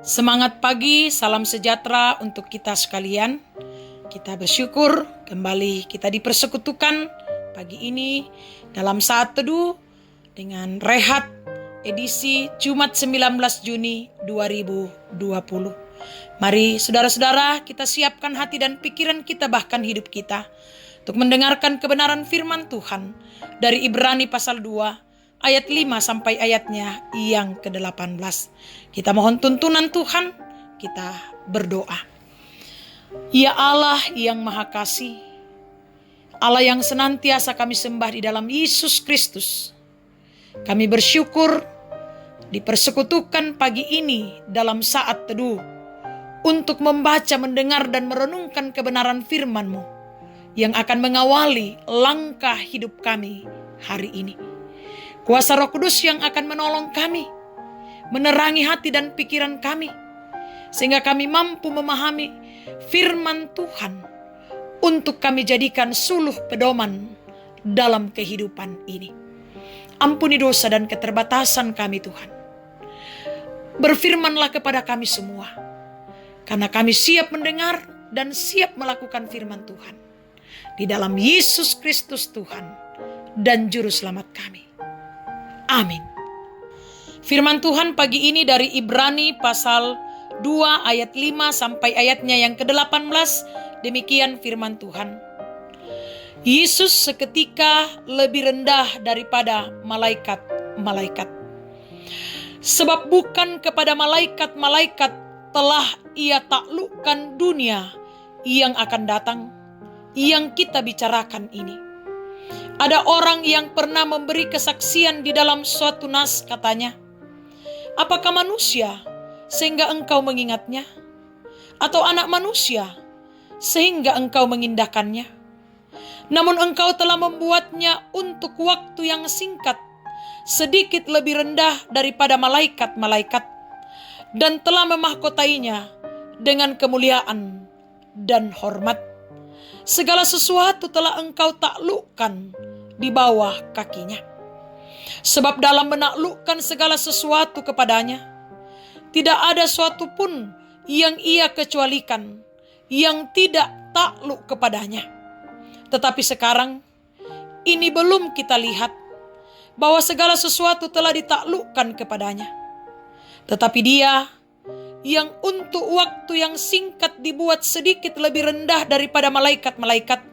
Semangat pagi, salam sejahtera untuk kita sekalian. Kita bersyukur kembali kita dipersekutukan pagi ini dalam saat teduh dengan Rehat edisi Jumat 19 Juni 2020. Mari saudara-saudara, kita siapkan hati dan pikiran kita, bahkan hidup kita, untuk mendengarkan kebenaran firman Tuhan dari Ibrani pasal 2 ayat 5 sampai ayatnya yang ke-18. Kita mohon tuntunan Tuhan, kita berdoa. Ya Allah yang Maha Kasih, Allah yang senantiasa kami sembah di dalam Yesus Kristus, kami bersyukur dipersekutukan pagi ini dalam saat teduh untuk membaca, mendengar, dan merenungkan kebenaran firman-Mu yang akan mengawali langkah hidup kami hari ini. Kuasa Roh Kudus yang akan menolong kami, menerangi hati dan pikiran kami, sehingga kami mampu memahami firman Tuhan untuk kami jadikan suluh pedoman dalam kehidupan ini. Ampuni dosa dan keterbatasan kami Tuhan. Berfirmanlah kepada kami semua, karena kami siap mendengar dan siap melakukan firman Tuhan. Di dalam Yesus Kristus Tuhan dan Juru Selamat kami. Amin. Firman Tuhan pagi ini dari Ibrani pasal 2 ayat 5 sampai ayatnya yang ke-18. Demikian firman Tuhan. Yesus seketika lebih rendah daripada malaikat-malaikat. Sebab bukan kepada malaikat-malaikat telah ia taklukkan dunia yang akan datang, yang kita bicarakan ini. Ada orang yang pernah memberi kesaksian di dalam suatu nas, katanya, apakah manusia sehingga engkau mengingatnya? Atau anak manusia sehingga engkau mengindahkannya? Namun engkau telah membuatnya untuk waktu yang singkat, sedikit lebih rendah daripada malaikat-malaikat, dan telah memahkotainya dengan kemuliaan dan hormat. Segala sesuatu telah engkau taklukkan di bawah kakinya. Sebab dalam menaklukkan segala sesuatu kepadanya, tidak ada suatu pun yang ia kecualikan, yang tidak takluk kepadanya. Tetapi sekarang, ini belum kita lihat, bahwa segala sesuatu telah ditaklukkan kepadanya. Tetapi Dia yang untuk waktu yang singkat dibuat sedikit lebih rendah daripada malaikat-malaikat,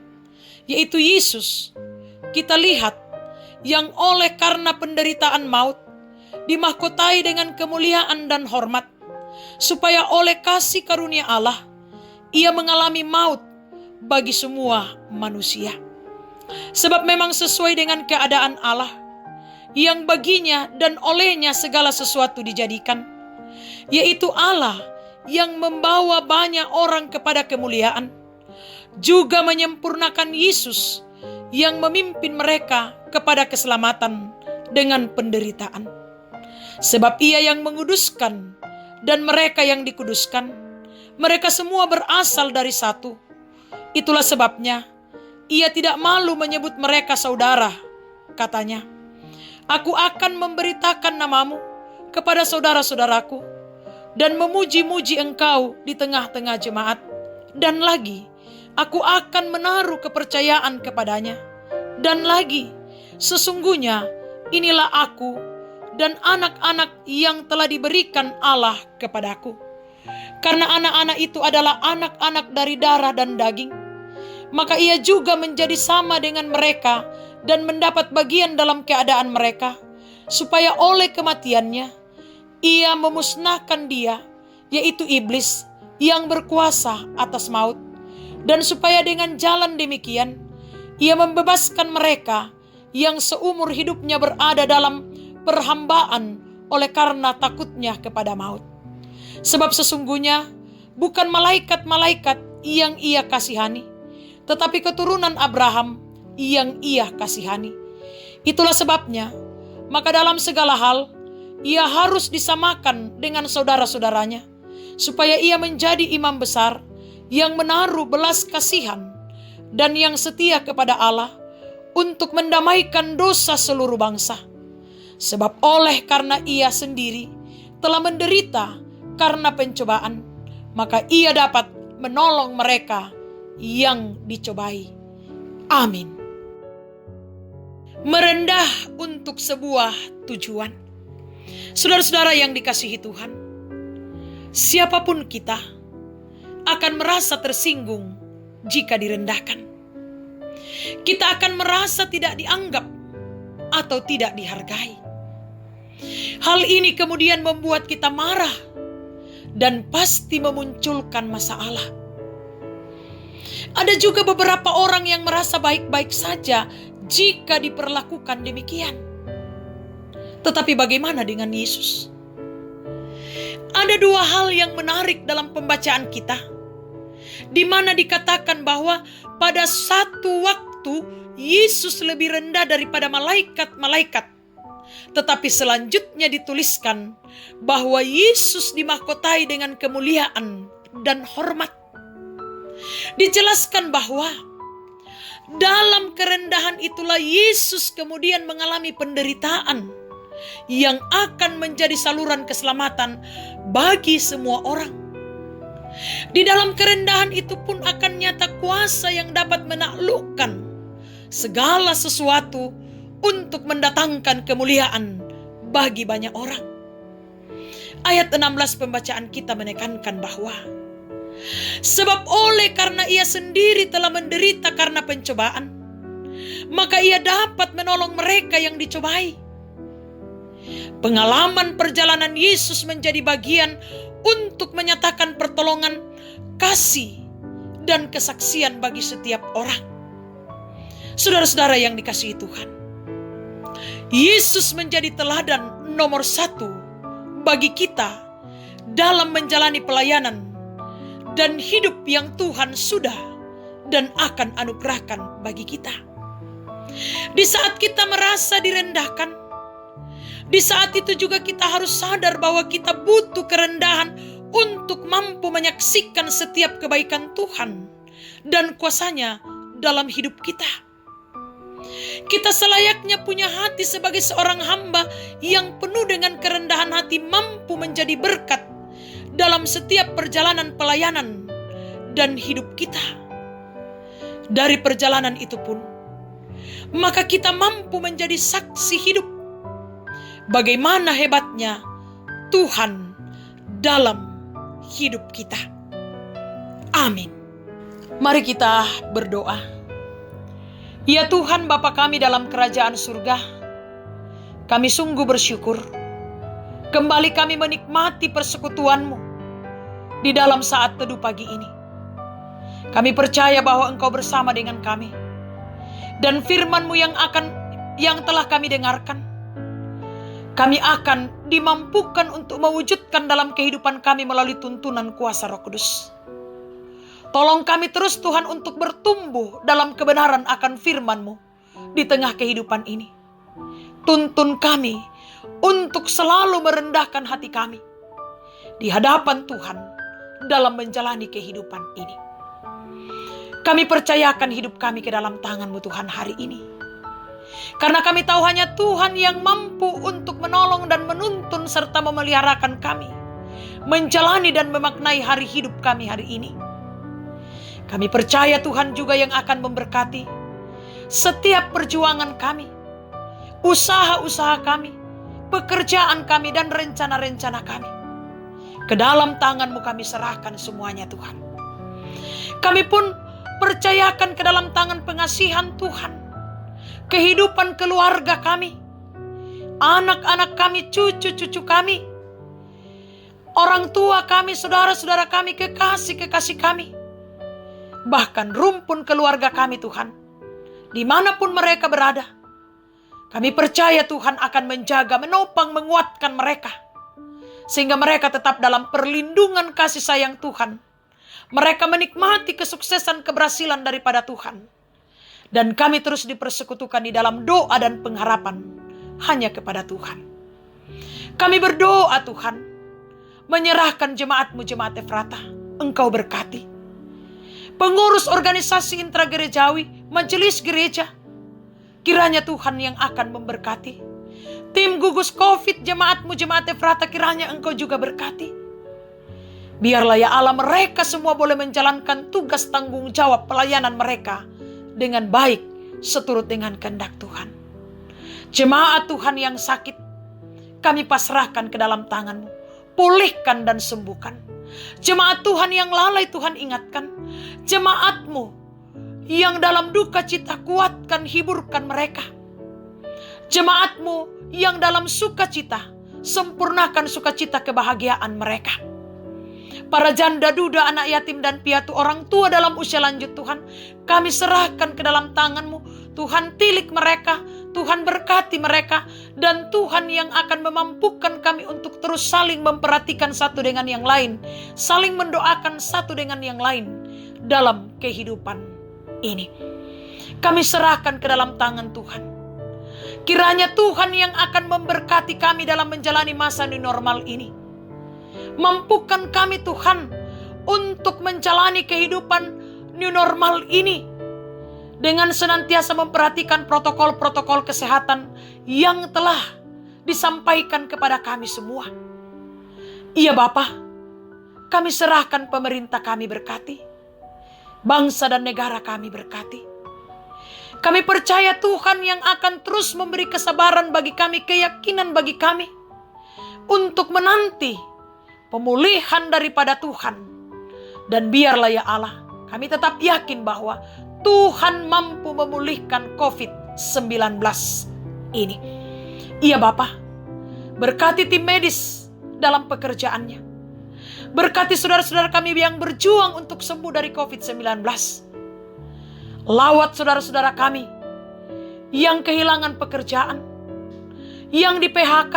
yaitu Yesus, kita lihat, yang oleh karena penderitaan maut dimahkotai dengan kemuliaan dan hormat, supaya oleh kasih karunia Allah ia mengalami maut bagi semua manusia. Sebab memang sesuai dengan keadaan Allah, yang baginya dan olehnya segala sesuatu dijadikan, yaitu Allah yang membawa banyak orang kepada kemuliaan, juga menyempurnakan Yesus yang memimpin mereka kepada keselamatan dengan penderitaan. Sebab Ia yang menguduskan dan mereka yang dikuduskan, mereka semua berasal dari satu. Itulah sebabnya Ia tidak malu menyebut mereka saudara. Katanya, aku akan memberitakan namamu kepada saudara-saudaraku, dan memuji-muji engkau di tengah-tengah jemaat. Dan lagi, aku akan menaruh kepercayaan kepadanya. Dan lagi, sesungguhnya inilah aku dan anak-anak yang telah diberikan Allah kepadaku. Karena anak-anak itu adalah anak-anak dari darah dan daging, maka ia juga menjadi sama dengan mereka dan mendapat bagian dalam keadaan mereka, supaya oleh kematiannya ia memusnahkan dia, yaitu iblis yang berkuasa atas maut, dan supaya dengan jalan demikian ia membebaskan mereka yang seumur hidupnya berada dalam perhambaan oleh karena takutnya kepada maut. Sebab sesungguhnya bukan malaikat-malaikat yang ia kasihani, tetapi keturunan Abraham yang ia kasihani. Itulah sebabnya, maka dalam segala hal ia harus disamakan dengan saudara-saudaranya, supaya ia menjadi imam besar yang menaruh belas kasihan dan yang setia kepada Allah untuk mendamaikan dosa seluruh bangsa. Sebab oleh karena ia sendiri telah menderita karena pencobaan, maka Ia dapat menolong mereka yang dicobai. Amin. Merendah untuk sebuah tujuan. Saudara-saudara yang dikasihi Tuhan, siapapun kita akan merasa tersinggung jika direndahkan. Kita akan merasa tidak dianggap atau tidak dihargai. Hal ini kemudian membuat kita marah dan pasti memunculkan masalah. Ada juga beberapa orang yang merasa baik-baik saja jika diperlakukan demikian. Tetapi bagaimana dengan Yesus? Ada dua hal yang menarik dalam pembacaan kita, di mana dikatakan bahwa pada satu waktu Yesus lebih rendah daripada malaikat-malaikat. Tetapi selanjutnya dituliskan bahwa Yesus dimahkotai dengan kemuliaan dan hormat. Dijelaskan bahwa dalam kerendahan itulah Yesus kemudian mengalami penderitaan yang akan menjadi saluran keselamatan bagi semua orang. Di dalam kerendahan itu pun akan nyata kuasa yang dapat menaklukkan segala sesuatu untuk mendatangkan kemuliaan bagi banyak orang. Ayat 16 pembacaan kita menekankan bahwa sebab oleh karena Ia sendiri telah menderita karena pencobaan, maka Ia dapat menolong mereka yang dicobai. Pengalaman perjalanan Yesus menjadi bagian untuk menyatakan pertolongan, kasih, dan kesaksian bagi setiap orang. Saudara-saudara yang dikasihi Tuhan, Yesus menjadi teladan nomor 1 bagi kita dalam menjalani pelayanan dan hidup yang Tuhan sudah dan akan anugerahkan bagi kita. Di saat kita merasa direndahkan, di saat itu juga kita harus sadar bahwa kita butuh kerendahan untuk mampu menyaksikan setiap kebaikan Tuhan dan kuasa-Nya dalam hidup kita. Kita selayaknya punya hati sebagai seorang hamba yang penuh dengan kerendahan hati, mampu menjadi berkat dalam setiap perjalanan pelayanan dan hidup kita. Dari perjalanan itu pun, maka kita mampu menjadi saksi hidup bagaimana hebatnya Tuhan dalam hidup kita. Amin. Mari kita berdoa. Ya Tuhan Bapa kami dalam kerajaan surga, kami sungguh bersyukur kembali kami menikmati persekutuan-Mu di dalam saat teduh pagi ini. Kami percaya bahwa Engkau bersama dengan kami, dan firman-Mu yang telah kami dengarkan, kami akan dimampukan untuk mewujudkan dalam kehidupan kami melalui tuntunan kuasa Roh Kudus. Tolong kami terus Tuhan untuk bertumbuh dalam kebenaran akan firman-Mu di tengah kehidupan ini. Tuntun kami untuk selalu merendahkan hati kami di hadapan Tuhan dalam menjalani kehidupan ini. Kami percayakan hidup kami ke dalam tangan-Mu Tuhan hari ini. Karena kami tahu hanya Tuhan yang mampu untuk menolong dan menuntun serta memeliharakan kami menjalani dan memaknai hari hidup kami hari ini. Kami percaya Tuhan juga yang akan memberkati setiap perjuangan kami, usaha-usaha kami, pekerjaan kami, dan rencana-rencana kami. Ke dalam tangan-Mu kami serahkan semuanya Tuhan. Kami pun percayakan ke dalam tangan pengasihan Tuhan kehidupan keluarga kami, anak-anak kami, cucu-cucu kami, orang tua kami, saudara-saudara kami, kekasih-kekasih kami, bahkan rumpun keluarga kami Tuhan, dimanapun mereka berada. Kami percaya Tuhan akan menjaga, menopang, menguatkan mereka, sehingga mereka tetap dalam perlindungan kasih sayang Tuhan. Mereka menikmati kesuksesan keberhasilan daripada Tuhan. Dan kami terus dipersekutukan di dalam doa dan pengharapan hanya kepada Tuhan. Kami berdoa Tuhan, menyerahkan jemaat-Mu, jemaat Efrata, Engkau berkati. Pengurus organisasi intragerejawi, majelis gereja, kiranya Tuhan yang akan memberkati. Tim gugus COVID jemaat-Mu, jemaat Efrata, kiranya Engkau juga berkati. Biarlah ya Allah, mereka semua boleh menjalankan tugas tanggung jawab pelayanan mereka dengan baik seturut dengan kehendak Tuhan. Jemaat Tuhan yang sakit, kami pasrahkan ke dalam tangan-Mu. Pulihkan dan sembuhkan. Jemaat Tuhan yang lalai, Tuhan ingatkan. Jemaat-Mu yang dalam duka cita, kuatkan, hiburkan mereka. Jemaat-Mu yang dalam sukacita, sempurnakan sukacita kebahagiaan mereka. Para janda, duda, anak yatim dan piatu, orang tua dalam usia lanjut, Tuhan, kami serahkan ke dalam tangan-Mu. Tuhan, tilik mereka, Tuhan berkati mereka, dan Tuhan yang akan memampukan kami untuk terus saling memperhatikan satu dengan yang lain, saling mendoakan satu dengan yang lain dalam kehidupan ini. Kami serahkan ke dalam tangan Tuhan. Kiranya Tuhan yang akan memberkati kami dalam menjalani masa new normal ini. Mampukan kami Tuhan untuk menjalani kehidupan new normal ini dengan senantiasa memperhatikan protokol-protokol kesehatan yang telah disampaikan kepada kami semua. Iya Bapa, kami serahkan pemerintah kami berkati, bangsa dan negara kami berkati. Kami percaya Tuhan yang akan terus memberi kesabaran bagi kami, keyakinan bagi kami untuk menanti pemulihan daripada Tuhan. Dan biarlah ya Allah, kami tetap yakin bahwa Tuhan mampu memulihkan COVID-19 ini. Iya Bapa, berkati tim medis dalam pekerjaannya. Berkati saudara-saudara kami yang berjuang untuk sembuh dari COVID-19. Lawat saudara-saudara kami yang kehilangan pekerjaan, yang di PHK,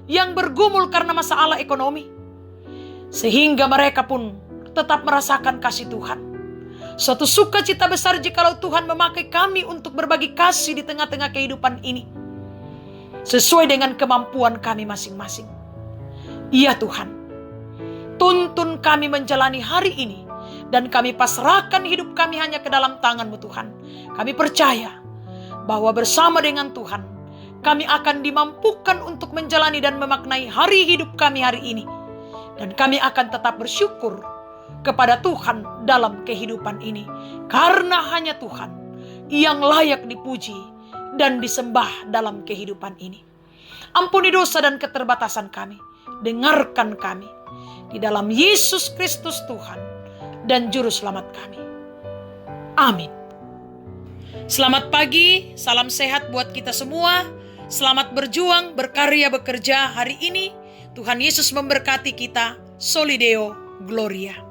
yang bergumul karena masalah ekonomi. Sehingga mereka pun tetap merasakan kasih Tuhan. Suatu sukacita besar jikalau Tuhan memakai kami untuk berbagi kasih di tengah-tengah kehidupan ini, sesuai dengan kemampuan kami masing-masing. Iya Tuhan, tuntun kami menjalani hari ini, dan kami pasrahkan hidup kami hanya ke dalam tangan-Mu Tuhan. Kami percaya bahwa bersama dengan Tuhan, kami akan dimampukan untuk menjalani dan memaknai hari hidup kami hari ini. Dan kami akan tetap bersyukur kepada Tuhan dalam kehidupan ini. Karena hanya Tuhan yang layak dipuji dan disembah dalam kehidupan ini. Ampuni dosa dan keterbatasan kami. Dengarkan kami. Di dalam Yesus Kristus Tuhan dan Juru Selamat kami. Amin. Selamat pagi, salam sehat buat kita semua. Selamat berjuang, berkarya, bekerja hari ini. Tuhan Yesus memberkati kita. Soli Deo Gloria.